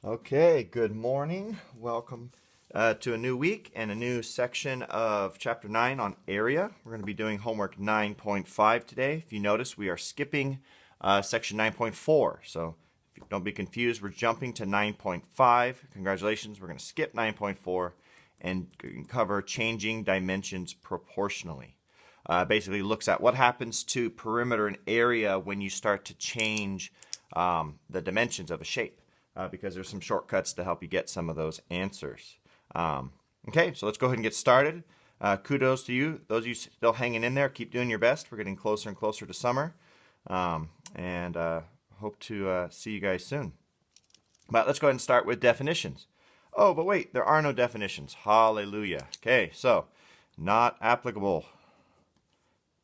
Okay, good morning. Welcome to a new week and a new section of Chapter 9 on area. We're going to be doing homework 9.5 today. If you notice, we are skipping section 9.4. So don't be confused, we're jumping to 9.5. Congratulations, we're going to skip 9.4 and cover changing dimensions proportionally. Basically looks at what happens to perimeter and area when you start to change the dimensions of a shape. Because there's some shortcuts to help you get some of those answers. Okay, so let's go ahead and get started. Kudos to you. Those of you still hanging in there, keep doing your best. We're getting closer and closer to summer. And hope to see you guys soon. But let's go ahead and start with definitions. Oh, but wait, there are no definitions. Hallelujah. Okay, so not applicable.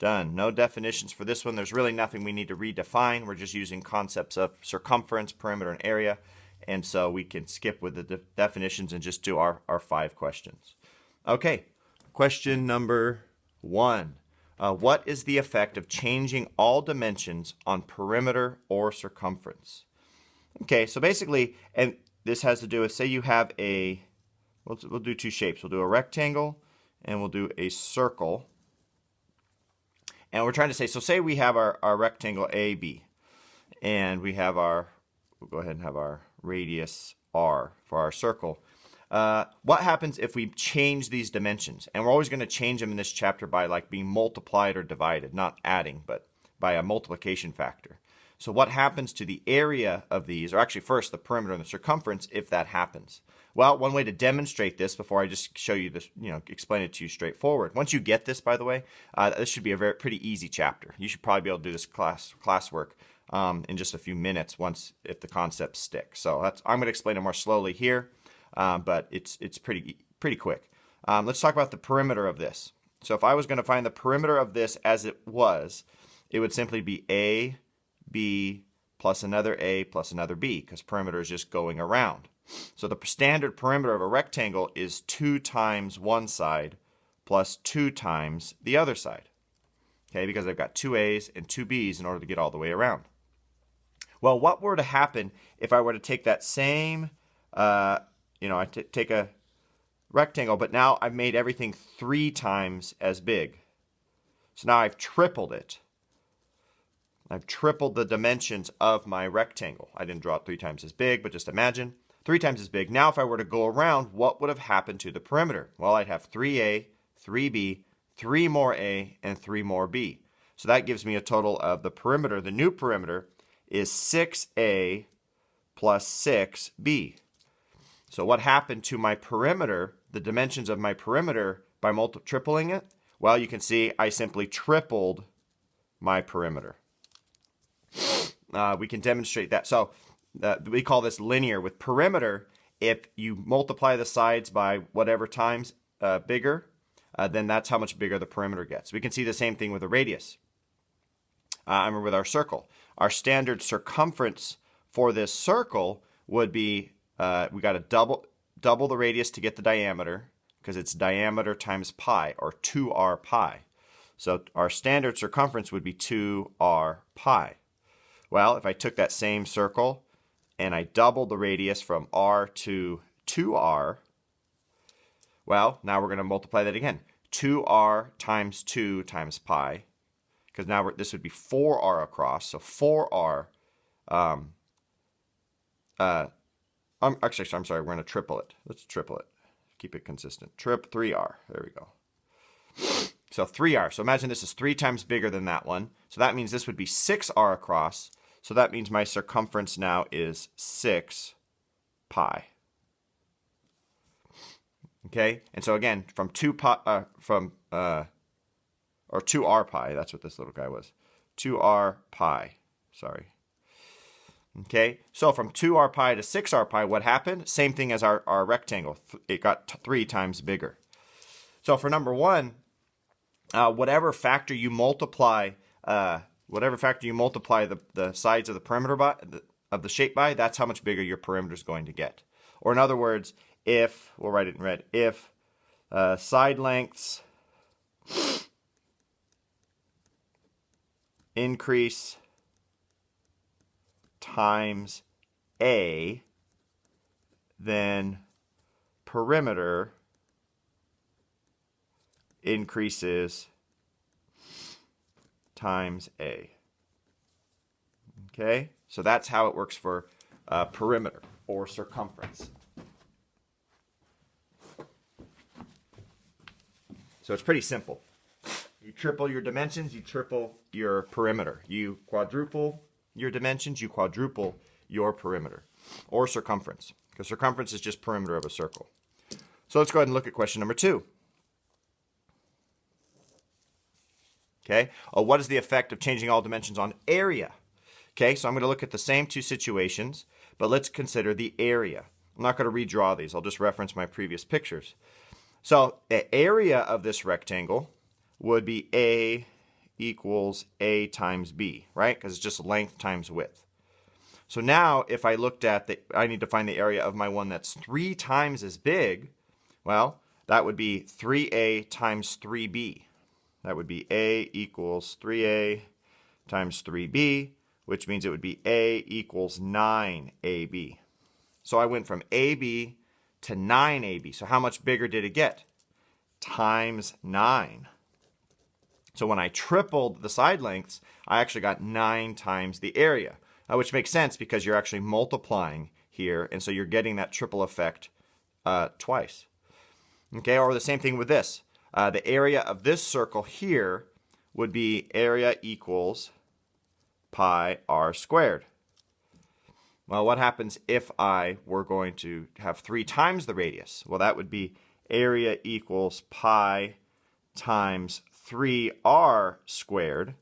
Done. No definitions for this one. There's really nothing we need to redefine. We're just using concepts of circumference, perimeter, and area. And so we can skip with the definitions and just do our 5 questions. Okay, question number 1. What is the effect of changing all dimensions on perimeter or circumference? Okay, so basically, and this has to do with, say you have we'll do 2 shapes. We'll do a rectangle and we'll do a circle. And we're trying to say, so say we have our rectangle AB, and we have we'll go ahead and have our radius R for our circle. What happens if we change these dimensions? And we're always going to change them in this chapter by being multiplied or divided, not adding, but by a multiplication factor. So what happens to the area of these, or actually first the perimeter and the circumference, if that happens? Well, one way to demonstrate this before I just show you this, explain it to you straightforward. Once you get this, by the way, this should be a pretty easy chapter. You should probably be able to do this classwork in just a few minutes if the concepts stick. So I'm going to explain it more slowly here, but it's pretty quick. Let's talk about the perimeter of this. So if I was going to find the perimeter of this as it would simply be A, B plus another A plus another B, because perimeter is just going around. So the standard perimeter of a rectangle is 2 times one side plus 2 times the other side. Okay, because I've got 2 A's and 2 B's in order to get all the way around. Well, what were to happen if I were to take that same, take a rectangle, but now I've made everything 3 times as big. So now I've tripled it. I've tripled the dimensions of my rectangle. I didn't draw it 3 times as big, but just imagine 3 times as big. Now if I were to go around, what would have happened to the perimeter? Well, I'd have 3A, 3B, 3 more A, and 3 more B. So that gives me a total of the perimeter. The new perimeter is 6A plus 6B. So what happened to my perimeter, the dimensions of my perimeter, by tripling it? Well, you can see I simply tripled my perimeter. We can demonstrate that. So we call this linear. With perimeter, if you multiply the sides by whatever times bigger, then that's how much bigger the perimeter gets. We can see the same thing with a radius. With our circle. Our standard circumference for this circle would be, we got to double the radius to get the diameter, because it's diameter times pi, or 2r pi. So our standard circumference would be 2r pi. Well, if I took that same circle and I doubled the radius from r to 2r, well, now we're going to multiply that again. 2r times 2 times pi, because now this would be 4r across, so 4r. Actually, I'm sorry, we're going to triple it. Let's triple it. Keep it consistent. 3r. There we go. So 3r. So imagine this is 3 times bigger than that one. So that means this would be 6r across. So that means my circumference now is 6 pi. Okay? And so again, from 2r pi, that's what this little guy was. 2r pi. Sorry. Okay? So from 2r pi to 6r pi, what happened? Same thing as our rectangle. It got 3 times bigger. So for number 1, whatever factor you multiply the sides of the perimeter by, of the shape by, that's how much bigger your perimeter is going to get. Or in other words, we'll write it in red, if side lengths increase times A, then perimeter increases times A. Okay, so that's how it works for perimeter or circumference. So it's pretty simple. You triple your dimensions, you triple your perimeter. You quadruple your dimensions, you quadruple your perimeter or circumference, because circumference is just perimeter of a circle. So let's go ahead and look at question number 2. Okay, what is the effect of changing all dimensions on area? Okay, so I'm going to look at the same 2 situations, but let's consider the area. I'm not going to redraw these. I'll just reference my previous pictures. So the area of this rectangle would be A equals A times B, right? Because it's just length times width. So now if I looked at I need to find the area of my one that's 3 times as big. Well, that would be 3A times 3B. That would be A equals 3A times 3B, which means it would be A equals 9AB. So I went from AB to 9AB. So how much bigger did it get? Times 9. So when I tripled the side lengths, I actually got 9 times the area, which makes sense because you're actually multiplying here, and so you're getting that triple effect twice. Okay, or the same thing with this. The area of this circle here would be area equals pi r squared. Well, what happens if I were going to have 3 times the radius? Well, that would be area equals pi times 3r squared,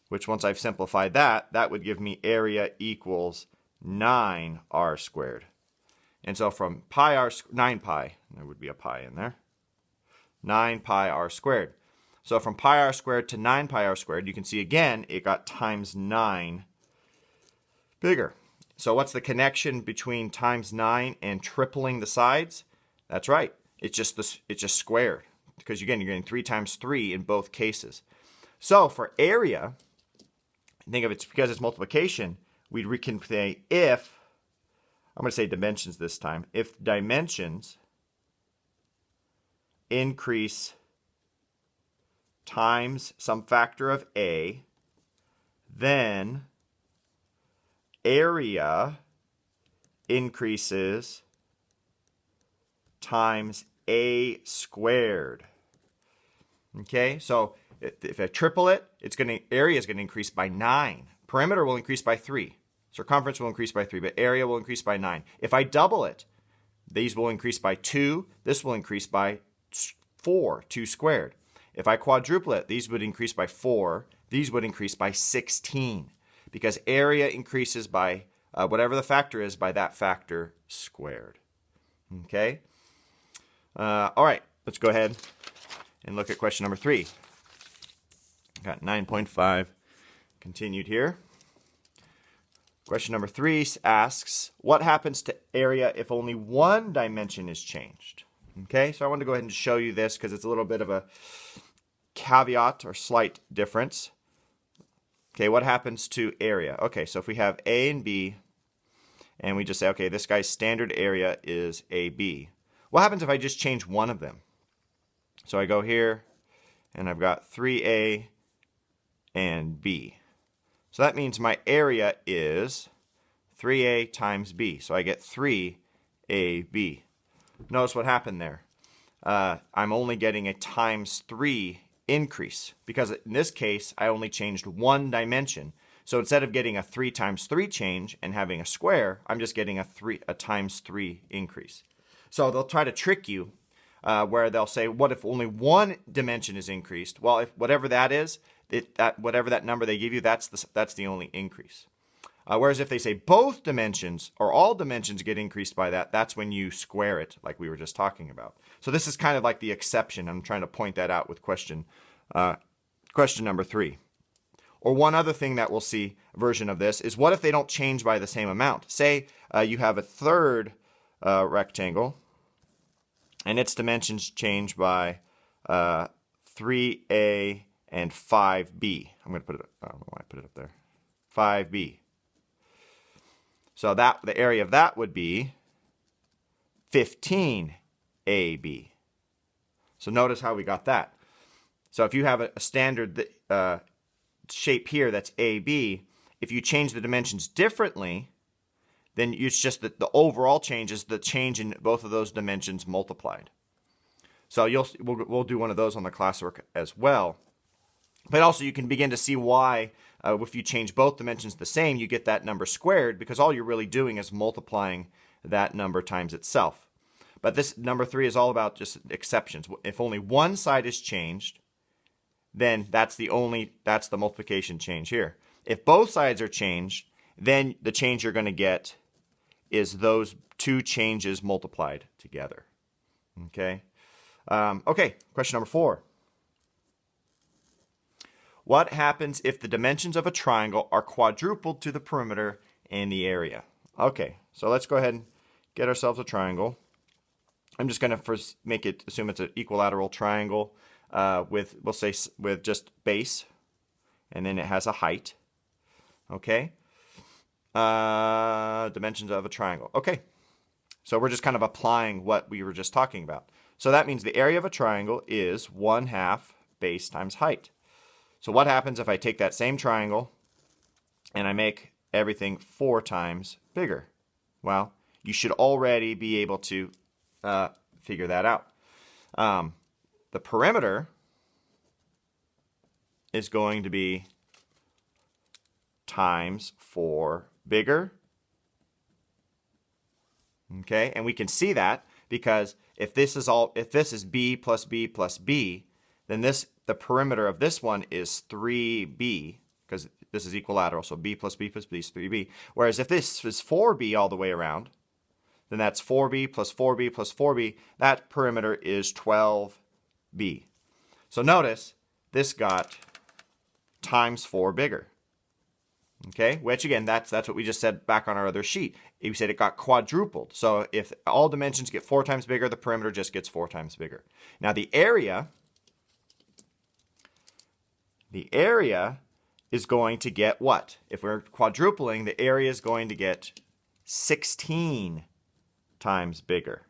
which once I've simplified that would give me area equals 9r squared. And so from 9 pi, there would be a pi in there, 9 pi r squared. So from pi r squared to 9 pi r squared, you can see again, it got times 9 bigger. So what's the connection between times 9 and tripling the sides? That's right. It's just squared. Because again, you're getting 3 times 3 in both cases. So for area, think of it because it's multiplication, we can say if, I'm going to say dimensions this time, if dimensions increase times some factor of A, then area increases times A squared. Okay, so if I triple it, area is going to increase by 9. Perimeter will increase by 3. Circumference will increase by 3, but area will increase by 9. If I double it, these will increase by 2. This will increase by 4, 2 squared. If I quadruple it, these would increase by 4. These would increase by 16, because area increases by whatever the factor is by that factor squared. Okay? All right, let's go ahead and look at question number 3. Got 9.5 continued here. Question number 3 asks, what happens to area if only one dimension is changed? Okay, so I wanted to go ahead and show you this because it's a little bit of a caveat or slight difference. Okay, what happens to area? Okay, so if we have A and B, and we just say, okay, this guy's standard area is AB. What happens if I just change one of them? So I go here, and I've got 3A and B. So that means my area is 3A times B. So I get 3AB. Notice what happened there. I'm only getting a times 3 increase, because in this case, I only changed one dimension. So instead of getting a 3 times 3 change and having a square, I'm just getting a times 3 increase. So they'll try to trick you where they'll say, what if only one dimension is increased? Well, if whatever that is, whatever that number they give you, that's the only increase. Whereas if they say both dimensions or all dimensions get increased by that, that's when you square it, like we were just talking about. So this is kind of like the exception. I'm trying to point that out with question number 3. Or one other thing that we'll see version of this is, what if they don't change by the same amount? Say you have a third rectangle, and its dimensions change by 3A and 5B. I'm going to put it, I don't know why I put it up there. 5B. So the area of that would be 15AB. So notice how we got that. So if you have a standard shape here that's AB, if you change the dimensions differently, then it's just that the overall change is the change in both of those dimensions multiplied. So we'll do one of those on the classwork as well. But also you can begin to see why if you change both dimensions the same, you get that number squared, because all you're really doing is multiplying that number times itself. But this number 3 is all about just exceptions. If only one side is changed, then that's the multiplication change here. If both sides are changed, then the change you're going to get is those two changes multiplied together. Okay? Okay, question number 4. What happens if the dimensions of a triangle are quadrupled to the perimeter and the area? Okay, so let's go ahead and get ourselves a triangle. I'm just going to first assume it's an equilateral triangle with just base, and then it has a height. Okay, dimensions of a triangle. Okay, so we're just kind of applying what we were just talking about. So that means the area of a triangle is 1/2 base times height. So what happens if I take that same triangle and I make everything 4 times bigger? Well, you should already be able to figure that out. The perimeter is going to be times 4 bigger. Okay, and we can see that because if this is b plus b plus b, then the perimeter of this one is 3b, because this is equilateral, so b plus b plus b is 3b. Whereas if this is 4b all the way around, then that's 4b plus 4b plus 4b. That perimeter is 12b. So notice this got times 4 bigger. Okay, which again, that's what we just said back on our other sheet. We said it got quadrupled. So if all dimensions get 4 times bigger, the perimeter just gets 4 times bigger. Now the area is going to get what? If we're quadrupling, the area is going to get 16 times bigger,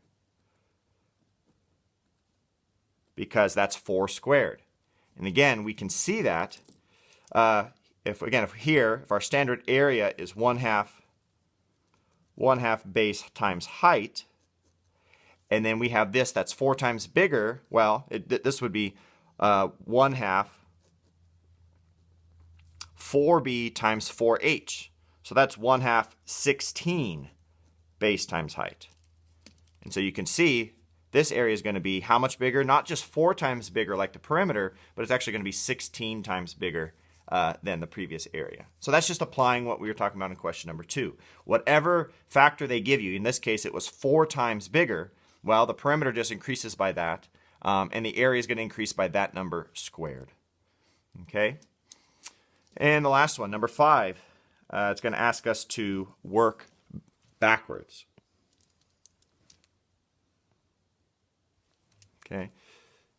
because that's 4 squared. And again, we can see that if our standard area is 1/2 base times height, and then we have this that's 4 times bigger, well, this would be 1/2 4b times 4h. So that's 1/2 16 base times height. And so you can see this area is going to be how much bigger? Not just 4 times bigger like the perimeter, but it's actually going to be 16 times bigger than the previous area. So that's just applying what we were talking about in question number 2. Whatever factor they give you, in this case it was 4 times bigger, well, the perimeter just increases by that, and the area is going to increase by that number squared. Okay? And the last one, number 5, it's going to ask us to work backwards. Okay,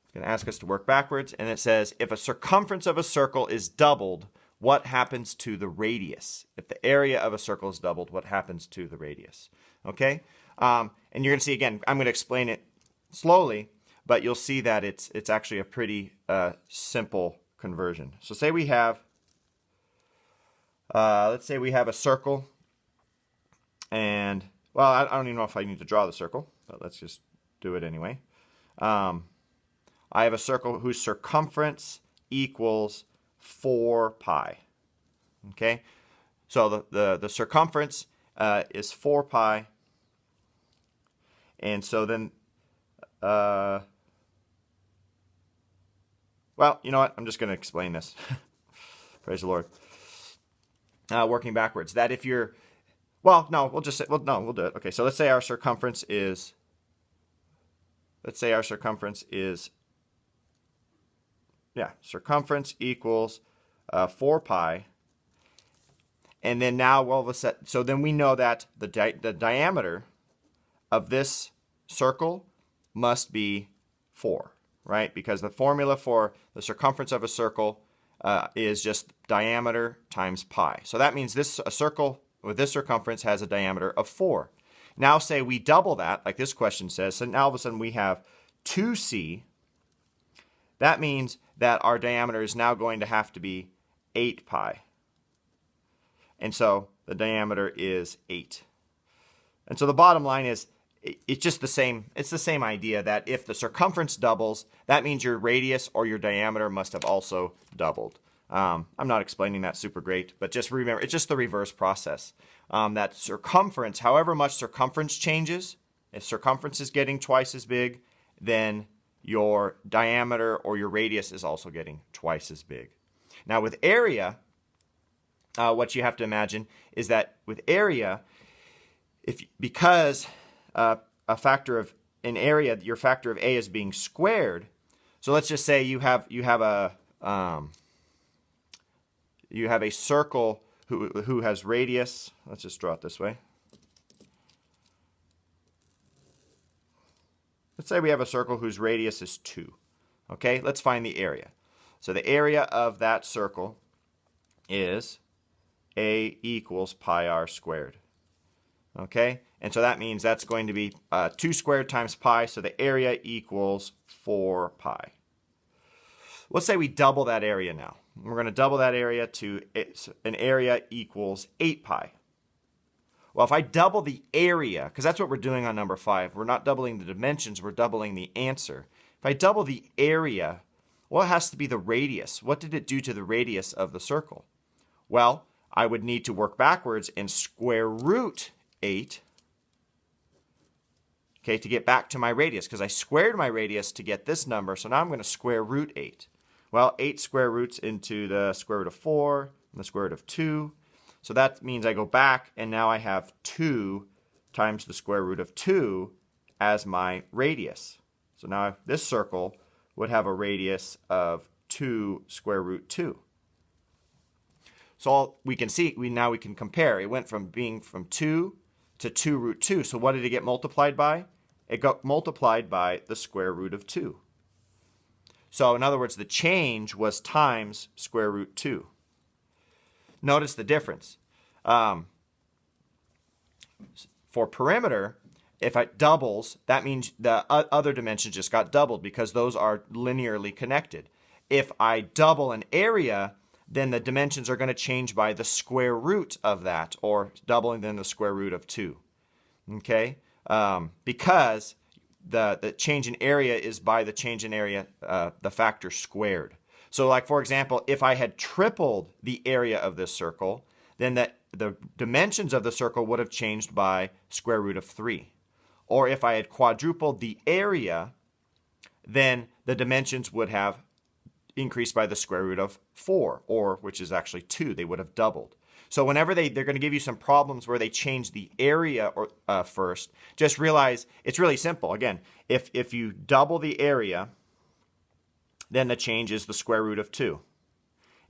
it's going to ask us to work backwards, and it says, if a circumference of a circle is doubled, what happens to the radius? If the area of a circle is doubled, what happens to the radius? Okay, and you're going to see, again, I'm going to explain it slowly, but you'll see that it's actually a pretty simple conversion. So say we have, let's say we have a circle, and, well, I don't even know if I need to draw the circle, but let's just do it anyway. I have a circle whose circumference equals 4 pi. Okay, so the circumference is 4 pi, and so then, well, you know what? I'm just going to explain this. Praise the Lord. Working backwards. That if you're, well, no, we'll just say, well, no, we'll do it. Okay, so let's say our circumference is. Circumference equals 4 pi. And then now, well, so then we know that the diameter of this circle must be 4, right? Because the formula for the circumference of a circle is just diameter times pi. So that means a circle with this circumference has a diameter of 4. Now say we double that, like this question says, so now all of a sudden we have 2c. That means that our diameter is now going to have to be 8 pi. And so the diameter is 8. And so the bottom line is, it's just the same. It's the same idea that if the circumference doubles, that means your radius or your diameter must have also doubled. I'm not explaining that super great, but just remember, it's just the reverse process. That circumference, however much circumference changes, if circumference is getting twice as big, then your diameter or your radius is also getting twice as big. Now with area, what you have to imagine is that with area, because a factor of an area, your factor of A is being squared. So let's just say you have a circle who has radius. Let's just draw it this way. Let's say we have a circle whose radius is 2. Okay, let's find the area. So the area of that circle is A equals pi r squared. Okay, and so that means that's going to be 2 squared times pi, so the area equals 4 pi. Let's say we double that area now. We're going to double that area to an area equals 8 pi. Well, if I double the area, because that's what we're doing on number 5, we're not doubling the dimensions, we're doubling the answer. If I double the area, well, it has to be the radius. What did it do to the radius of the circle? Well, I would need to work backwards and square root 8, okay, to get back to my radius, because I squared my radius to get this number, so now I'm going to square root 8. Well, 8 square roots into the square root of 4 and the square root of 2. So that means I go back, and now I have 2 times the square root of 2 as my radius. So now this circle would have a radius of 2 square root 2. So we can see, now we can compare. It went from being from 2 to 2 root 2. So what did it get multiplied by? It got multiplied by the square root of 2. So in other words, the change was times square root 2. Notice the difference. For perimeter, if it doubles, that means the other dimensions just got doubled because those are linearly connected. If I double an area, then the dimensions are going to change by the square root of that, or doubling then the square root of 2. Okay? Because the change in area is by the change in area, the factor squared. So like, for example, if I had tripled the area of this circle, then the dimensions of the circle would have changed by square root of 3. Or if I had quadrupled the area, then the dimensions would have increased by the square root of 4, or which is actually 2. They would have doubled. So whenever they're going to give you some problems where they change the area first, just realize it's really simple. Again, if you double the area, then the change is the square root of 2.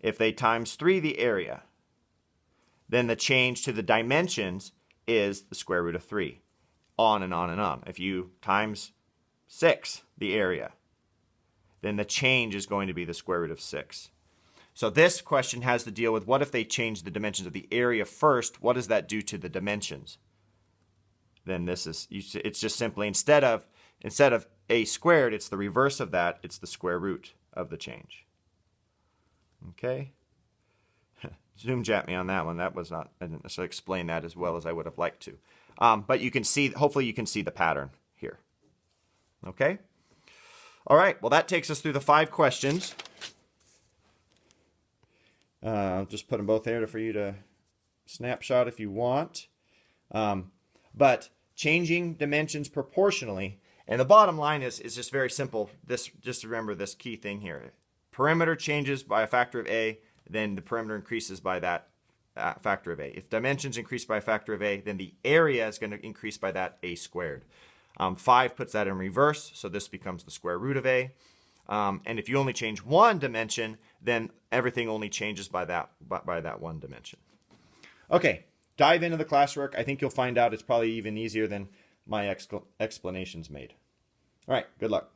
If they times 3 the area, then the change to the dimensions is the square root of 3. On and on and on. If you times 6 the area, then the change is going to be the square root of 6. So this question has to deal with, what if they change the dimensions of the area first? What does that do to the dimensions? Then it's just simply, instead of a squared, it's the reverse of that. It's the square root of the change. Okay? Zoom at me on that one. I didn't necessarily explain that as well as I would have liked to. But you can see, hopefully you can see the pattern here. Okay? All right, well, that takes us through the 5 questions. I'll just put them both there for you to snapshot if you want. But changing dimensions proportionally, and the bottom line is just very simple. Just remember this key thing here. Perimeter changes by a factor of A, then the perimeter increases by that factor of A. If dimensions increase by a factor of A, then the area is going to increase by that A squared. 5 puts that in reverse, so this becomes the square root of A. And if you only change one dimension, then everything only changes by that one dimension. Okay, dive into the classwork. I think you'll find out it's probably even easier than my explanations made. All right, good luck.